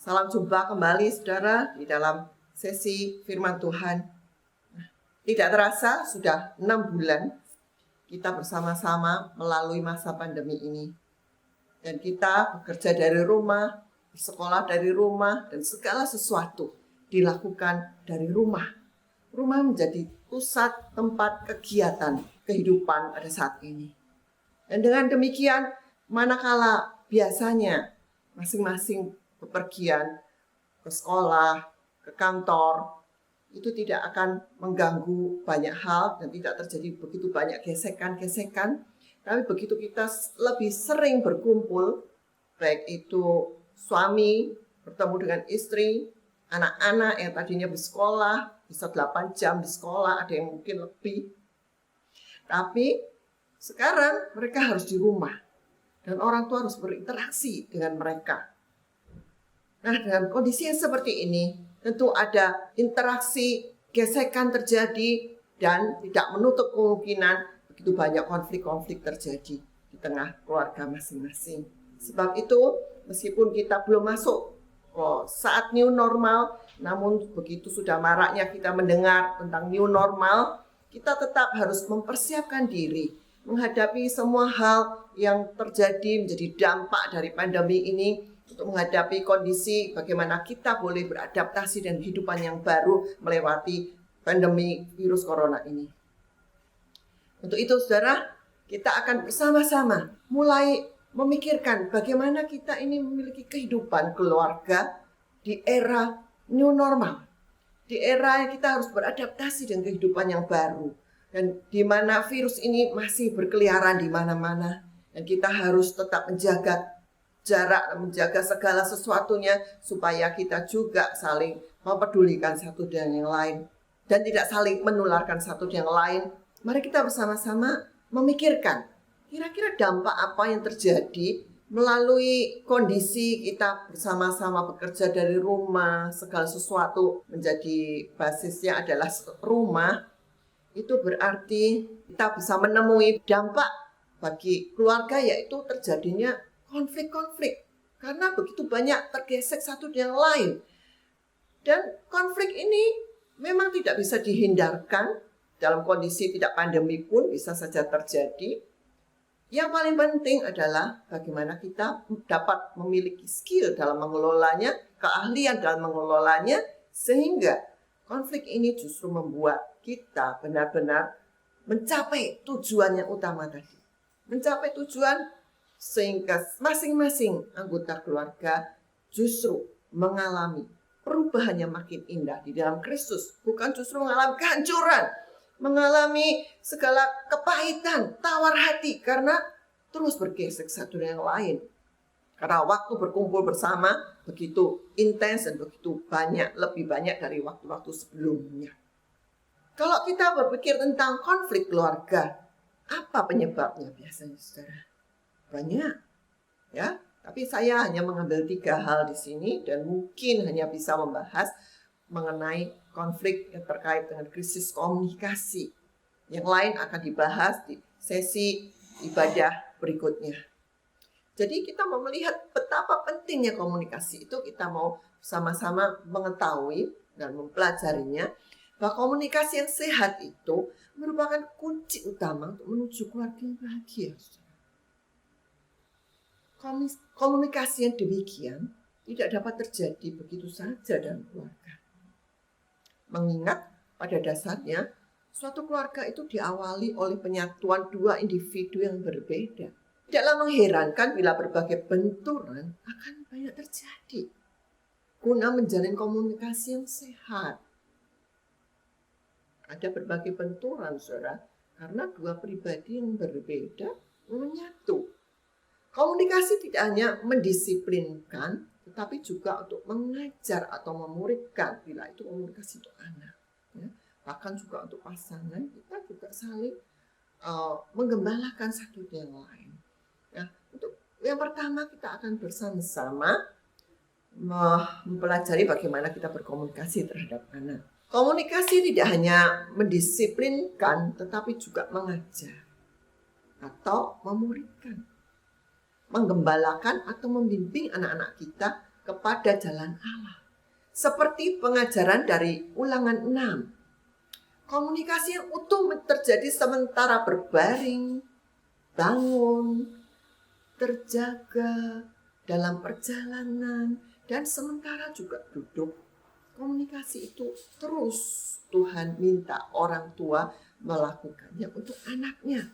Salam jumpa kembali saudara di dalam sesi firman Tuhan. Tidak terasa sudah 6 bulan kita bersama-sama melalui masa pandemi ini. Dan kita bekerja dari rumah, sekolah dari rumah, dan segala sesuatu dilakukan dari rumah. Rumah menjadi pusat tempat kegiatan kehidupan pada saat ini. Dan dengan demikian, manakala biasanya masing-masing bepergian ke sekolah, ke kantor, itu tidak akan mengganggu banyak hal dan tidak terjadi begitu banyak gesekan-gesekan. Tapi begitu kita lebih sering berkumpul, baik itu suami bertemu dengan istri, anak-anak yang tadinya bersekolah, bisa 8 jam di sekolah, ada yang mungkin lebih. Tapi sekarang mereka harus di rumah dan orang tua harus berinteraksi dengan mereka. Nah, dengan kondisi yang seperti ini, tentu ada interaksi, gesekan terjadi, dan tidak menutup kemungkinan begitu banyak konflik-konflik terjadi di tengah keluarga masing-masing. Sebab itu, meskipun kita belum masuk saat new normal, namun begitu sudah maraknya kita mendengar tentang new normal, kita tetap harus mempersiapkan diri menghadapi semua hal yang terjadi menjadi dampak dari pandemi ini, untuk menghadapi kondisi bagaimana kita boleh beradaptasi dan kehidupan yang baru melewati pandemi virus corona ini. Untuk itu saudara, kita akan bersama-sama mulai memikirkan bagaimana kita ini memiliki kehidupan keluarga di era new normal. Di era yang kita harus beradaptasi dengan kehidupan yang baru. Dan di mana virus ini masih berkeliaran di mana-mana. Dan kita harus tetap menjaga jarak, menjaga segala sesuatunya supaya kita juga saling mempedulikan satu dengan yang lain. Dan tidak saling menularkan satu dengan yang lain. Mari kita bersama-sama memikirkan kira-kira dampak apa yang terjadi melalui kondisi kita bersama-sama bekerja dari rumah, segala sesuatu menjadi basisnya adalah rumah. Itu berarti kita bisa menemui dampak bagi keluarga, yaitu terjadinya konflik-konflik. Karena begitu banyak tergesek satu dengan yang lain. Dan konflik ini memang tidak bisa dihindarkan. Dalam kondisi tidak pandemi pun bisa saja terjadi. Yang paling penting adalah bagaimana kita dapat memiliki skill dalam mengelolanya, keahlian dalam mengelolanya, sehingga konflik ini justru membuat kita benar-benar mencapai tujuan yang utama tadi. Mencapai tujuan sehingga masing-masing anggota keluarga justru mengalami perubahan yang makin indah di dalam Kristus. Bukan justru mengalami kehancuran, mengalami segala kepahitan, tawar hati karena terus bergesek satu dengan yang lain. Karena waktu berkumpul bersama begitu intens dan begitu banyak, lebih banyak dari waktu-waktu sebelumnya. Kalau kita berpikir tentang konflik keluarga, apa penyebabnya biasanya, saudara? Banyak, ya. Tapi saya hanya mengambil 3 hal di sini dan mungkin hanya bisa membahas mengenai konflik yang terkait dengan krisis komunikasi. Yang lain akan dibahas di sesi ibadah berikutnya. Jadi kita mau melihat betapa pentingnya komunikasi itu, kita mau sama-sama mengetahui dan mempelajarinya, bahwa komunikasi yang sehat itu merupakan kunci utama untuk menuju keluarga yang bahagia. Komunikasi yang demikian tidak dapat terjadi begitu saja dalam keluarga. Mengingat pada dasarnya suatu keluarga itu diawali oleh penyatuan 2 individu yang berbeda. Tidaklah mengherankan bila berbagai benturan akan banyak terjadi guna menjalin komunikasi yang sehat. Ada berbagai benturan, saudara, karena 2 pribadi yang berbeda menyatu. Komunikasi tidak hanya mendisiplinkan, tetapi juga untuk mengajar atau memuridkan, bila itu komunikasi untuk anak. Ya. Bahkan juga untuk pasangan, kita juga saling menggembalakan satu dengan lain. Ya, untuk yang pertama kita akan bersama-sama mempelajari bagaimana kita berkomunikasi terhadap anak. Komunikasi tidak hanya mendisiplinkan, tetapi juga mengajar atau memuridkan, menggembalakan atau membimbing anak-anak kita kepada jalan Allah. Seperti pengajaran dari Ulangan 6. Komunikasi yang utuh terjadi sementara berbaring, bangun, terjaga dalam perjalanan, dan sementara juga duduk. Komunikasi itu terus Tuhan minta orang tua melakukannya untuk anaknya.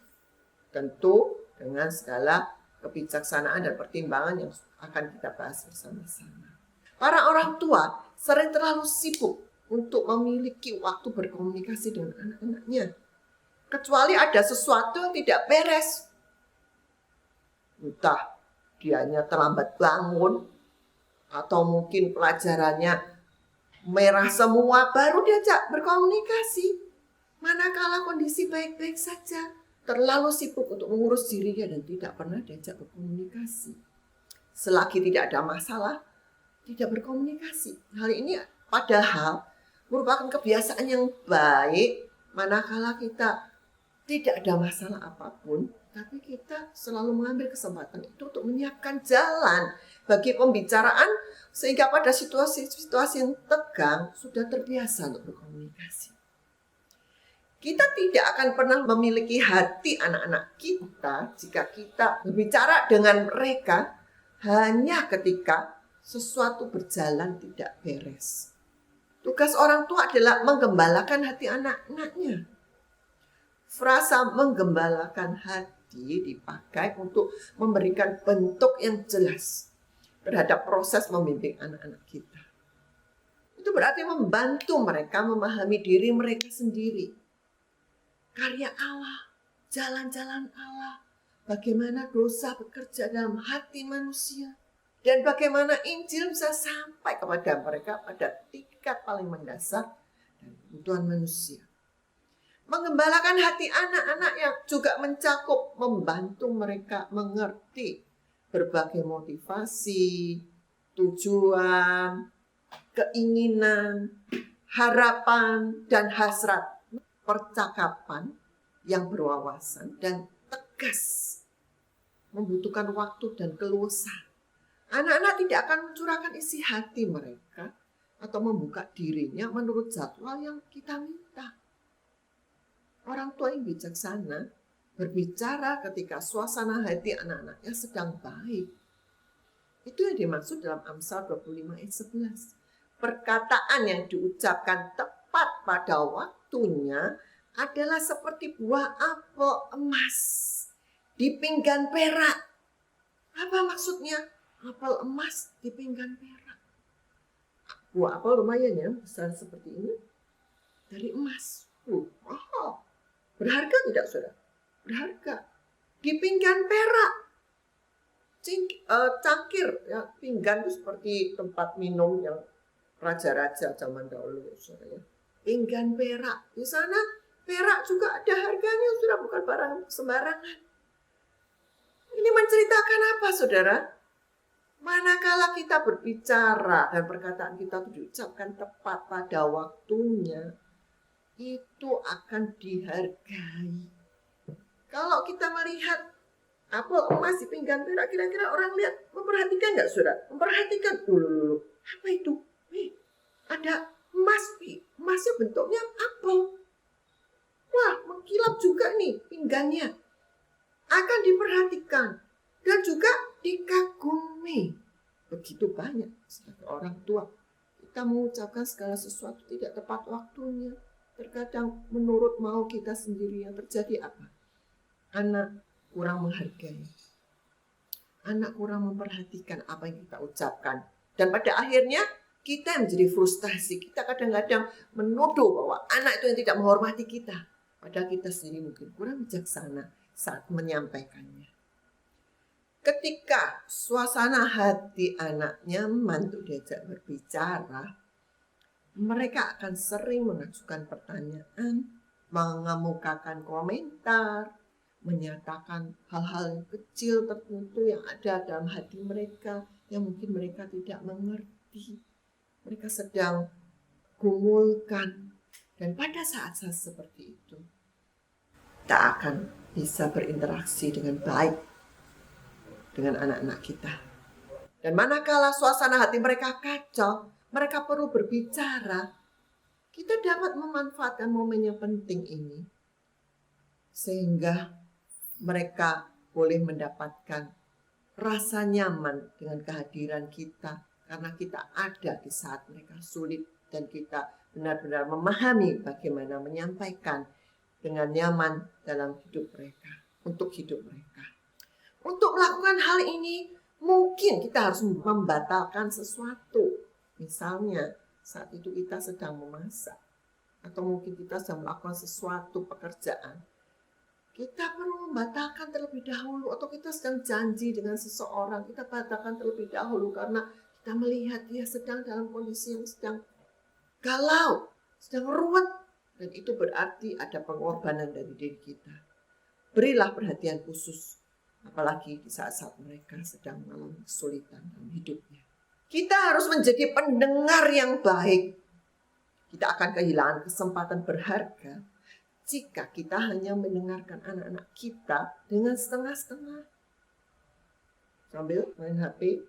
Tentu dengan segala kebijaksanaan dan pertimbangan yang akan kita bahas bersama-sama. Para orang tua sering terlalu sibuk untuk memiliki waktu berkomunikasi dengan anak-anaknya. Kecuali ada sesuatu yang tidak beres. Entah dianya terlambat bangun, atau mungkin pelajarannya merah semua, baru diajak berkomunikasi. Manakala kondisi baik-baik saja, terlalu sibuk untuk mengurus dirinya dan tidak pernah diajak berkomunikasi. Selagi tidak ada masalah, tidak berkomunikasi. Hal ini padahal merupakan kebiasaan yang baik manakala kita tidak ada masalah apapun, tapi kita selalu mengambil kesempatan itu untuk menyiapkan jalan bagi pembicaraan sehingga pada situasi-situasi yang tegang sudah terbiasa untuk berkomunikasi. Kita tidak akan pernah memiliki hati anak-anak kita jika kita berbicara dengan mereka hanya ketika sesuatu berjalan tidak beres. Tugas orang tua adalah menggembalakan hati anak-anaknya. Frasa menggembalakan hati dipakai untuk memberikan bentuk yang jelas terhadap proses membimbing anak-anak kita. Itu berarti membantu mereka memahami diri mereka sendiri. Karya Allah, jalan-jalan Allah, bagaimana dosa bekerja dalam hati manusia, dan bagaimana Injil bisa sampai kepada mereka pada tingkat paling mendasar dan kebutuhan manusia. Menggembalakan hati anak-anak yang juga mencakup membantu mereka mengerti berbagai motivasi, tujuan, keinginan, harapan, dan hasrat. Percakapan yang berwawasan dan tegas membutuhkan waktu dan keluasan. Anak-anak tidak akan mencurahkan isi hati mereka atau membuka dirinya menurut jadwal yang kita minta. Orang tua yang bijaksana berbicara ketika suasana hati anak-anaknya sedang baik. Itu yang dimaksud dalam Amsal 25 ayat 11. Perkataan yang diucapkan tepat pada waktunya adalah seperti buah apel emas di pinggan perak. Apa maksudnya? Apel emas di pinggan perak. Buah apel lumayan ya, besar seperti ini. Dari emas. Mahal. Berharga tidak, saudara? Berharga. Di pinggan perak. Cangkir. Ya, pinggan itu seperti tempat minum yang raja-raja zaman dahulu, saudara. Pinggan perak. Di sana perak juga ada harganya, sudah bukan barang sembarangan. Ini menceritakan apa, saudara? Manakala kita berbicara dan perkataan kita itu diucapkan tepat pada waktunya, itu akan dihargai. Kalau kita melihat apel emas di pinggan perak, kira-kira orang lihat memperhatikan nggak, saudara? Memperhatikan dulu. Apa itu? Ada emas, emasnya bentuknya apel. Wah, mengkilap juga nih pinggannya. Akan diperhatikan dan juga dikagumi. Begitu banyak sebagai orang tua kita mengucapkan segala sesuatu tidak tepat waktunya. Terkadang menurut mau kita sendiri, yang terjadi apa? Anak kurang menghargai. Anak kurang memperhatikan apa yang kita ucapkan. Dan pada akhirnya kita menjadi frustasi. Kita kadang-kadang menuduh bahwa anak itu yang tidak menghormati kita. Padahal kita sendiri mungkin kurang bijaksana saat menyampaikannya. Ketika suasana hati anak nyaman untuk diajak berbicara, mereka akan sering mengajukan pertanyaan, mengemukakan komentar, menyatakan hal-hal yang kecil tertentu yang ada dalam hati mereka yang mungkin mereka tidak mengerti. Mereka sedang gumulkan. Dan pada saat-saat seperti itu, kita akan bisa berinteraksi dengan baik dengan anak-anak kita. Dan manakala suasana hati mereka kacau, mereka perlu berbicara, kita dapat memanfaatkan momen yang penting ini sehingga mereka boleh mendapatkan rasa nyaman dengan kehadiran kita karena kita ada di saat mereka sulit dan kita benar-benar memahami bagaimana menyampaikan dengan nyaman dalam hidup mereka, untuk hidup mereka. Untuk melakukan hal ini, mungkin kita harus membatalkan sesuatu. Misalnya, saat itu kita sedang memasak, atau mungkin kita sedang melakukan sesuatu pekerjaan. Kita perlu membatalkan terlebih dahulu, atau kita sedang janji dengan seseorang, kita batalkan terlebih dahulu karena kita melihat dia sedang dalam kondisi yang sedang galau, sedang ruwet, dan itu berarti ada pengorbanan dari diri kita. Berilah perhatian khusus, apalagi di saat-saat mereka sedang mengalami kesulitan dalam hidupnya. Kita harus menjadi pendengar yang baik. Kita akan kehilangan kesempatan berharga jika kita hanya mendengarkan anak-anak kita dengan setengah-setengah. Sambil main HP,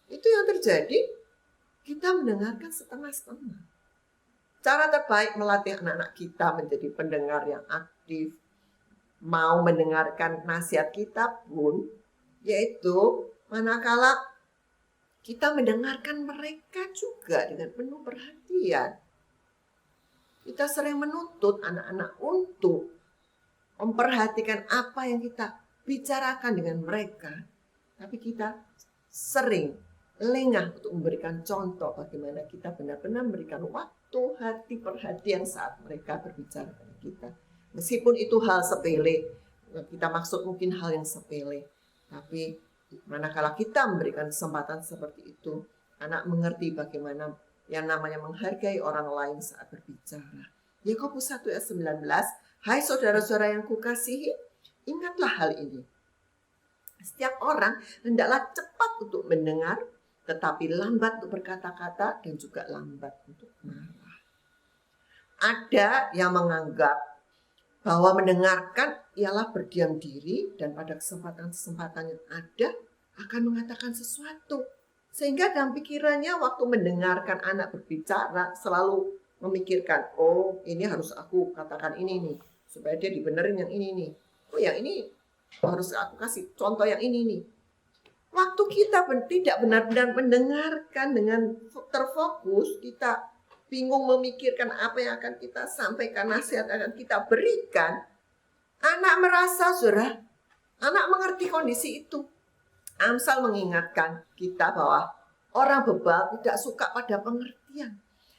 Itu yang terjadi, kita mendengarkan setengah-setengah. Cara terbaik melatih anak-anak kita menjadi pendengar yang aktif, mau mendengarkan nasihat kita pun, yaitu manakala kita mendengarkan mereka juga dengan penuh perhatian. Kita sering menuntut anak-anak untuk memperhatikan apa yang kita bicarakan dengan mereka. Tapi kita sering lengah untuk memberikan contoh bagaimana kita benar-benar memberikan waktu, hati, perhatian saat mereka berbicara dengan kita. Meskipun itu hal sepele, kita maksud mungkin hal yang sepele. Tapi manakala kita memberikan kesempatan seperti itu, anak mengerti bagaimana yang namanya menghargai orang lain saat berbicara. Yakobus 1 ayat 19, hai saudara-saudara yang kukasihi, ingatlah hal ini. Setiap orang hendaklah cepat untuk mendengar, tetapi lambat untuk berkata-kata dan juga lambat untuk marah. Ada yang menganggap bahwa mendengarkan ialah berdiam diri dan pada kesempatan-kesempatan yang ada akan mengatakan sesuatu. Sehingga dalam pikirannya waktu mendengarkan anak berbicara selalu memikirkan, oh ini harus aku katakan ini nih, supaya dia dibenerin yang ini nih. Oh yang ini harus aku kasih contoh yang ini nih. Waktu kita tidak benar-benar mendengarkan dengan terfokus, kita bingung memikirkan apa yang akan kita sampaikan, nasihat akan kita berikan. Anak merasa, saudara, anak mengerti kondisi itu. Amsal mengingatkan kita bahwa orang bebal tidak suka pada pengertian,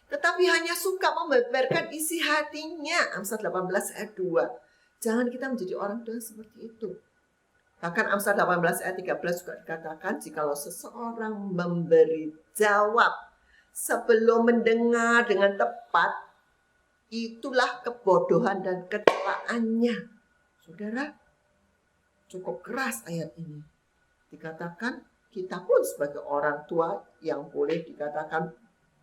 tetapi hanya suka membeberkan isi hatinya. Amsal 18 ayat 2. Jangan kita menjadi orang tua seperti itu. Bahkan Amsal 18 ayat 13 juga dikatakan, jikalau seseorang memberi jawab sebelum mendengar dengan tepat, itulah kebodohan dan kecelaannya. Saudara, cukup keras ayat ini. Dikatakan kita pun sebagai orang tua yang boleh dikatakan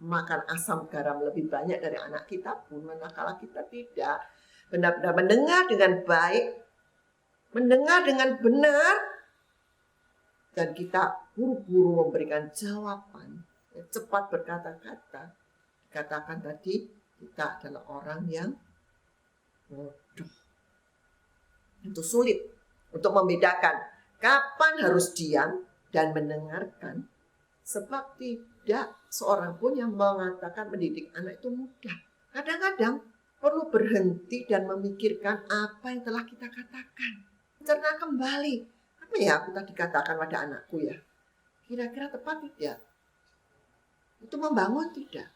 makan asam garam lebih banyak dari anak kita pun, manakala kita tidak benar-benar mendengar dengan baik, mendengar dengan benar, dan kita buru-buru memberikan jawaban, cepat berkata-kata. Dikatakan tadi, kita adalah orang yang bodoh. Itu sulit untuk membedakan kapan harus diam dan mendengarkan, sebab tidak seorang pun yang mengatakan mendidik anak itu mudah. Kadang-kadang perlu berhenti dan memikirkan apa yang telah kita katakan. Cerna kembali, apa ya aku tadi katakan pada anakku ya? Kira-kira tepat tidak? Itu membangun tidak?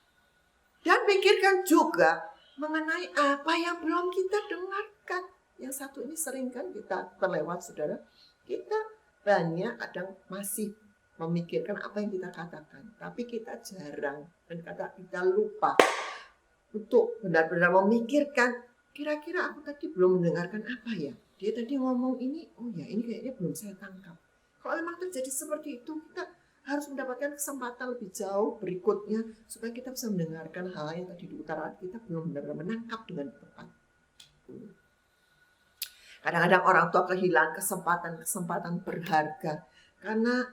Dan pikirkan juga mengenai apa yang belum kita dengarkan. Yang satu ini sering kan kita terlewat, saudara. Kita banyak kadang masih memikirkan apa yang kita katakan, tapi kita jarang dan kita lupa untuk benar-benar memikirkan, kira-kira aku tadi belum mendengarkan apa ya? Dia tadi ngomong ini, oh ya ini kayaknya belum saya tangkap. Kalau memang terjadi seperti itu, kita harus mendapatkan kesempatan lebih jauh berikutnya supaya kita bisa mendengarkan hal yang tadi diutarakan kita belum benar-benar menangkap dengan tepat. Kadang-kadang orang tua kehilangan kesempatan berharga karena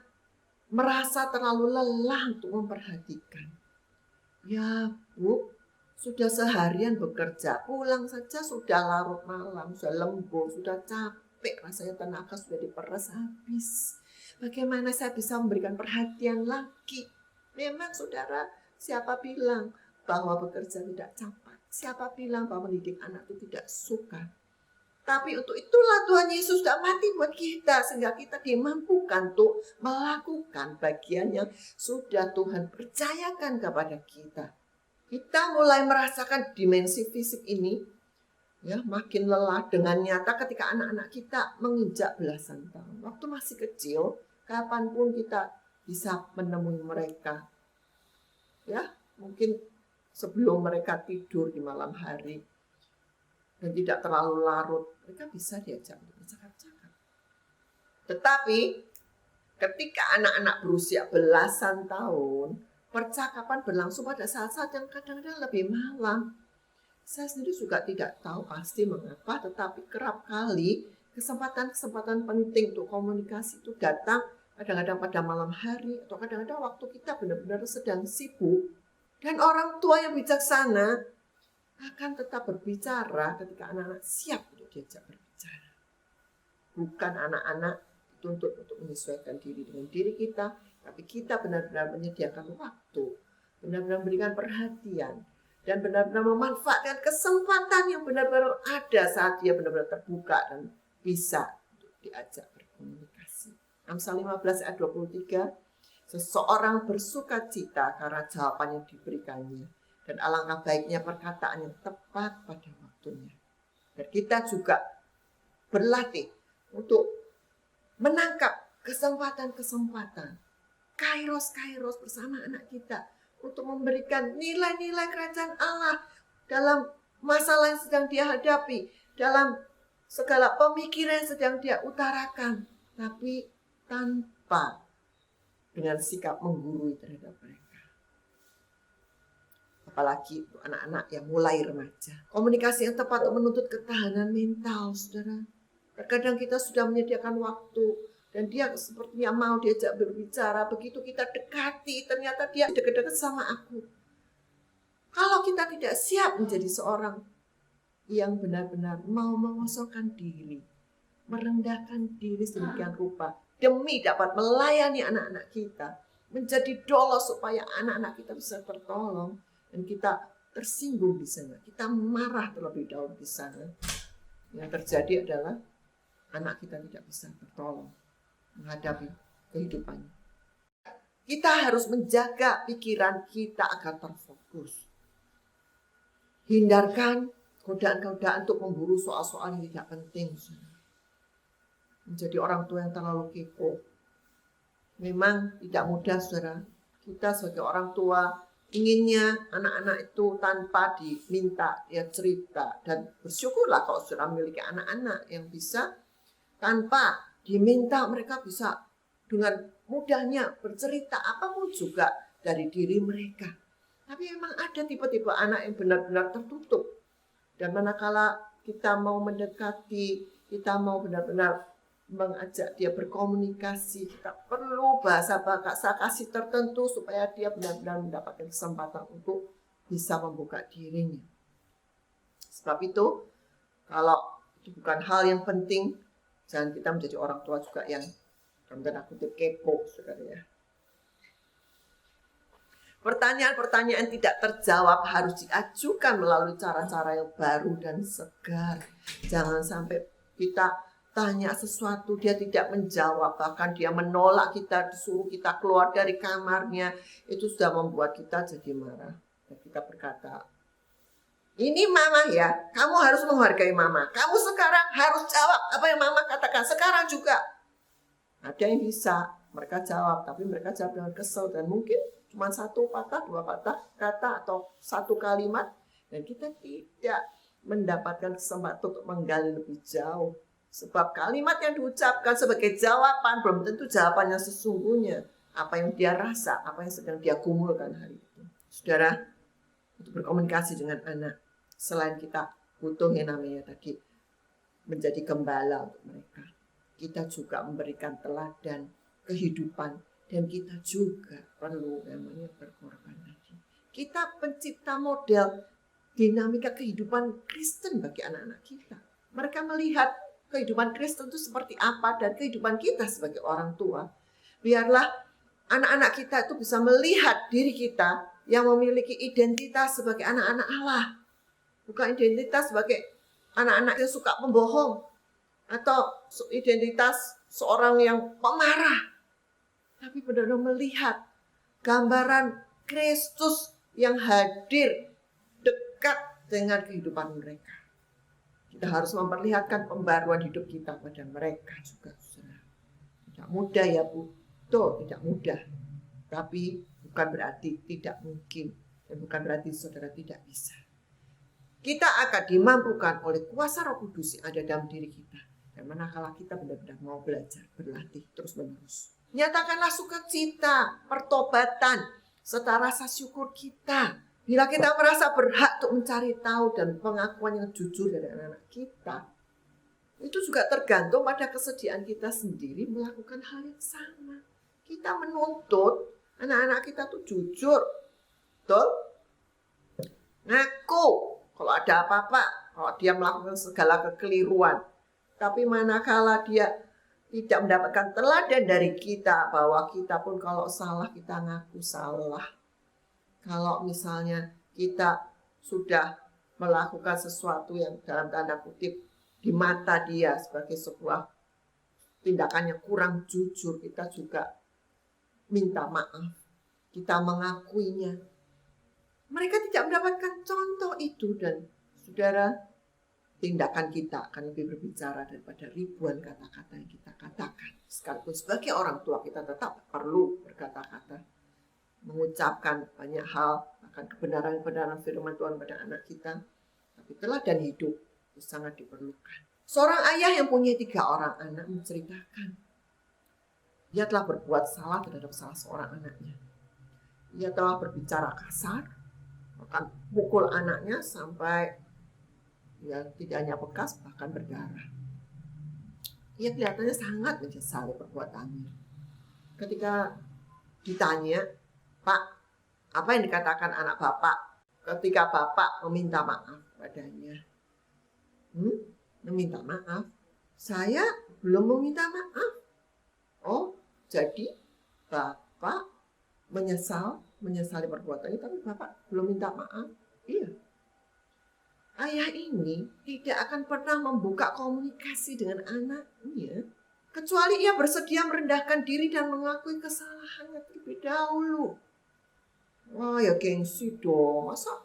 merasa terlalu lelah untuk memperhatikan. Ya Bu, sudah seharian bekerja, pulang saja sudah larut malam, sudah lembur, sudah capek, rasanya tenaga sudah diperas habis. Bagaimana saya bisa memberikan perhatian lagi? Memang saudara, siapa bilang bahwa bekerja tidak capek? Siapa bilang bahwa mendidik anak itu tidak suka? Tapi untuk itulah Tuhan Yesus sudah mati buat kita, sehingga kita dimampukan untuk melakukan bagian yang sudah Tuhan percayakan kepada kita. Kita mulai merasakan dimensi fisik ini ya makin lelah dengan nyata ketika anak-anak kita menginjak belasan tahun. Waktu masih kecil, kapanpun kita bisa menemui mereka. Ya, mungkin sebelum mereka tidur di malam hari dan tidak terlalu larut, mereka bisa diajak untuk bercakap-cakap. Tetapi ketika anak-anak berusia belasan tahun, percakapan berlangsung pada saat-saat yang kadang-kadang lebih malam. Saya sendiri juga tidak tahu pasti mengapa, tetapi kerap kali kesempatan-kesempatan penting untuk komunikasi itu datang kadang-kadang pada malam hari atau kadang-kadang waktu kita benar-benar sedang sibuk. Dan orang tua yang bijaksana akan tetap berbicara ketika anak-anak siap untuk diajak berbicara. Bukan anak-anak dituntut untuk menyesuaikan diri dengan diri kita, tapi kita benar-benar menyediakan waktu, benar-benar memberikan perhatian, dan benar-benar memanfaatkan kesempatan yang benar-benar ada saat dia benar-benar terbuka dan bisa untuk diajak berkomunikasi. Amsal 15 ayat 23, seseorang bersuka cita karena jawaban yang diberikannya, dan alangkah baiknya perkataan yang tepat pada waktunya. Dan kita juga berlatih untuk menangkap kesempatan-kesempatan, kairos-kairos bersama anak kita untuk memberikan nilai-nilai kerajaan Allah dalam masalah yang sedang dia hadapi, dalam segala pemikiran yang sedang dia utarakan, tapi tanpa dengan sikap menggurui terhadap mereka. Apalagi untuk anak-anak yang mulai remaja. Komunikasi yang tepat untuk menuntut ketahanan mental, saudara. Terkadang kita sudah menyediakan waktu dan dia sepertinya mau diajak berbicara. Begitu kita dekati, ternyata dia dekat-dekat sama aku. Kalau kita tidak siap menjadi seorang yang benar-benar mau mengosongkan diri, merendahkan diri sedemikian rupa, demi dapat melayani anak-anak kita, menjadi dolos supaya anak-anak kita bisa tertolong, dan kita tersinggung di sana, kita marah terlebih dahulu di sana. Yang terjadi adalah anak kita tidak bisa tertolong menghadapi kehidupannya. Kita harus menjaga pikiran kita agar terfokus. Hindarkan godaan-godaan untuk memburu soal-soal yang tidak penting. Menjadi orang tua yang terlalu kepo memang tidak mudah, saudara. Kita sebagai orang tua inginnya anak-anak itu tanpa diminta ya cerita, dan bersyukurlah kalau sudah memiliki anak-anak yang bisa tanpa diminta mereka bisa dengan mudahnya bercerita apapun juga dari diri mereka. Tapi memang ada tipe-tipe anak yang benar-benar tertutup, dan manakala kita mau mendekati, kita mau benar-benar mengajak dia berkomunikasi, kita perlu bahasa kasih tertentu supaya dia benar-benar mendapatkan kesempatan untuk bisa membuka dirinya. Sebab itu, kalau itu bukan hal yang penting, jangan kita menjadi orang tua juga yang dalam tanda kutip kepo, saudara ya. Pertanyaan-pertanyaan tidak terjawab harus diajukan melalui cara-cara yang baru dan segar. Jangan sampai kita tanya sesuatu, dia tidak menjawab, bahkan dia menolak kita, disuruh kita keluar dari kamarnya. Itu sudah membuat kita jadi marah. Dan kita berkata, ini mama ya, kamu harus menghargai mama. Kamu sekarang harus jawab apa yang mama katakan sekarang juga. Ada yang bisa mereka jawab, tapi mereka jawab dengan kesel, dan mungkin cuma satu patah, dua patah kata atau satu kalimat, dan kita tidak mendapatkan kesempatan untuk menggali lebih jauh. Sebab kalimat yang diucapkan sebagai jawaban belum tentu jawaban yang sesungguhnya. Apa yang dia rasa, apa yang sedang dia gumulkan hari itu. Saudara, untuk berkomunikasi dengan anak, selain kita butuh yang namanya tadi menjadi gembala untuk mereka. Kita juga memberikan teladan kehidupan, dan kita juga perlu namanya berkorban lagi. Kita pencipta model dinamika kehidupan Kristen bagi anak-anak kita. Mereka melihat kehidupan Kristen itu seperti apa, dan kehidupan kita sebagai orang tua. Biarlah anak-anak kita itu bisa melihat diri kita yang memiliki identitas sebagai anak-anak Allah. Bukan identitas sebagai anak-anak yang suka membohong, atau identitas seorang yang pemarah. Tapi benar-benar melihat gambaran Kristus yang hadir dekat dengan kehidupan mereka. Kita harus memperlihatkan pembaruan hidup kita pada mereka juga. Tidak mudah ya Bu, betul tidak mudah. Tapi bukan berarti tidak mungkin, dan bukan berarti saudara tidak bisa. Kita akan dimampukan oleh kuasa Roh Kudus yang ada dalam diri kita. Dan manakala kita benar-benar mau belajar, berlatih terus-menerus. Nyatakanlah sukacita, pertobatan, serta rasa syukur kita. Bila kita merasa berhak untuk mencari tahu dan pengakuan yang jujur dari anak-anak kita, itu juga tergantung pada kesediaan kita sendiri melakukan hal yang sama. Kita menuntut anak-anak kita tuh jujur, betul? Ngaku kalau ada apa-apa, kalau dia melakukan segala kekeliruan. Tapi manakala dia tidak mendapatkan teladan dari kita, bahwa kita pun kalau salah kita ngaku salah. Kalau misalnya kita sudah melakukan sesuatu yang dalam tanda kutip di mata dia sebagai sebuah tindakan yang kurang jujur, kita juga minta maaf. Kita mengakuinya. Mereka tidak mendapatkan contoh itu, dan saudara, tindakan kita akan lebih berbicara daripada ribuan kata-kata yang kita katakan. Sekalipun sebagai orang tua kita tetap perlu berkata-kata, mengucapkan banyak hal akan kebenaran-kebenaran firman Tuhan pada anak kita. Tapi teladan hidup itu sangat diperlukan. Seorang ayah yang punya 3 orang anak menceritakan, dia telah berbuat salah terhadap salah seorang anaknya. Dia telah berbicara kasar, bahkan pukul anaknya sampai ya tidak hanya bekas, bahkan berdarah. Ia kelihatannya sangat menyesali perbuatannya. Ketika ditanya, Pak, apa yang dikatakan anak Bapak ketika Bapak meminta maaf padanya? Meminta maaf? Saya belum meminta maaf. Oh, jadi Bapak menyesali perbuatannya, tapi Bapak belum minta maaf? Iya. Ayah ini tidak akan pernah membuka komunikasi dengan anaknya kecuali ia bersedia merendahkan diri dan mengakui kesalahannya terlebih dahulu. Wah ya gengsi dong, masa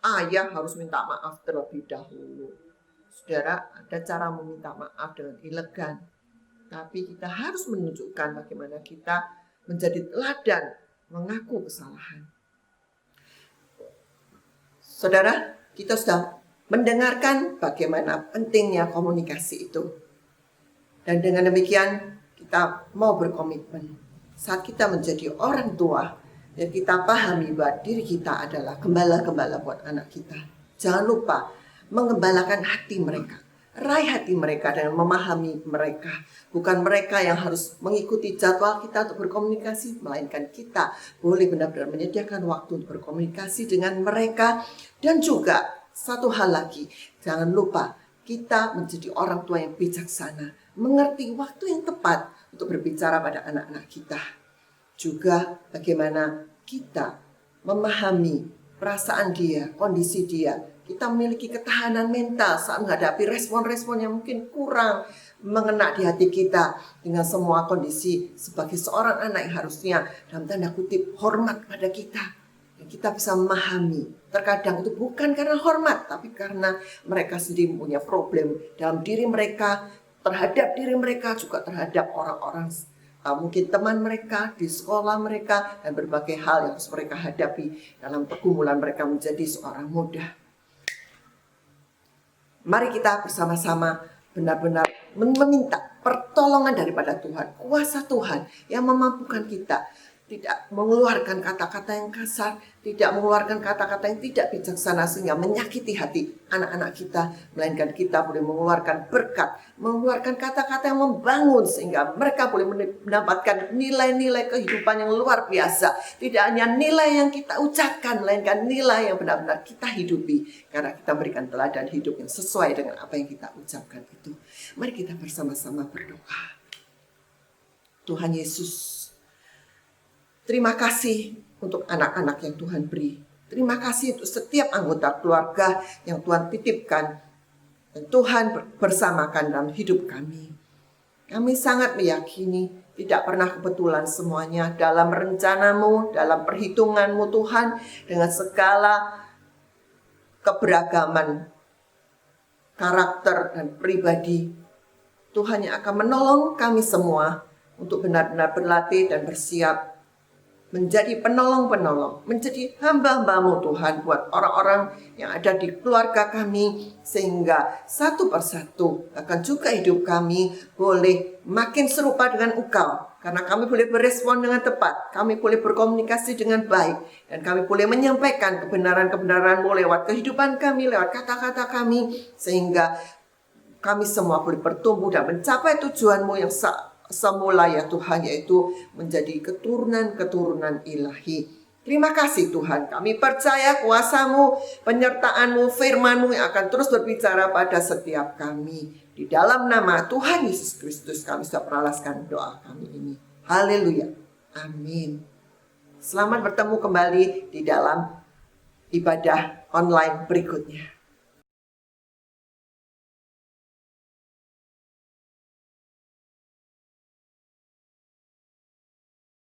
ayah harus minta maaf terlebih dahulu? Saudara, ada cara meminta maaf dengan elegan, tapi kita harus menunjukkan bagaimana kita menjadi teladan mengaku kesalahan. Saudara, kita sudah mendengarkan bagaimana pentingnya komunikasi itu. Dan dengan demikian kita mau berkomitmen. Saat kita menjadi orang tua, dan kita pahami bahwa diri kita adalah gembala-gembala buat anak kita. Jangan lupa mengembalakan hati mereka. Raih hati mereka dengan memahami mereka. Bukan mereka yang harus mengikuti jadwal kita untuk berkomunikasi, melainkan kita boleh benar-benar menyediakan waktu untuk berkomunikasi dengan mereka. Dan juga satu hal lagi, jangan lupa kita menjadi orang tua yang bijaksana, mengerti waktu yang tepat untuk berbicara pada anak-anak kita. Juga bagaimana kita memahami perasaan dia, kondisi dia. Kita memiliki ketahanan mental saat menghadapi respon-respon yang mungkin kurang mengena di hati kita dengan semua kondisi sebagai seorang anak yang harusnya dalam tanda kutip hormat pada kita. Dan kita bisa memahami, terkadang itu bukan karena hormat, tapi karena mereka sendiri punya problem dalam diri mereka, terhadap diri mereka, juga terhadap orang-orang, mungkin teman mereka, di sekolah mereka, dan berbagai hal yang harus mereka hadapi dalam pergumulan mereka menjadi seorang muda. Mari kita bersama-sama benar-benar meminta pertolongan daripada Tuhan, kuasa Tuhan yang memampukan kita tidak mengeluarkan kata-kata yang kasar, tidak mengeluarkan kata-kata yang tidak bijaksana sehingga menyakiti hati anak-anak kita, melainkan kita boleh mengeluarkan berkat, mengeluarkan kata-kata yang membangun sehingga mereka boleh mendapatkan nilai-nilai kehidupan yang luar biasa. Tidak hanya nilai yang kita ucapkan, melainkan nilai yang benar-benar kita hidupi karena kita berikan teladan hidup yang sesuai dengan apa yang kita ucapkan itu. Mari kita bersama-sama berdoa. Tuhan Yesus, terima kasih untuk anak-anak yang Tuhan beri. Terima kasih untuk setiap anggota keluarga yang Tuhan titipkan. Dan Tuhan bersamakan dalam hidup kami. Kami sangat meyakini tidak pernah kebetulan semuanya dalam rencanamu, dalam perhitunganmu Tuhan. Dengan segala keberagaman karakter dan pribadi. Tuhan yang akan menolong kami semua untuk benar-benar berlatih dan bersiap menjadi penolong-penolong, menjadi hamba-hambamu Tuhan buat orang-orang yang ada di keluarga kami, sehingga satu persatu akan juga hidup kami boleh makin serupa dengan Engkau, karena kami boleh berespon dengan tepat, kami boleh berkomunikasi dengan baik, dan kami boleh menyampaikan kebenaran-kebenaran-Mu lewat kehidupan kami, lewat kata-kata kami, sehingga kami semua boleh bertumbuh dan mencapai tujuan-Mu yang semula ya Tuhan, yaitu menjadi keturunan-keturunan ilahi. Terima kasih Tuhan, kami percaya kuasa-Mu, penyertaan-Mu, firman-Mu yang akan terus berbicara pada setiap kami. Di dalam nama Tuhan Yesus Kristus kami sudah peralaskan doa kami ini. Haleluya. Amin. Selamat bertemu kembali di dalam ibadah online berikutnya.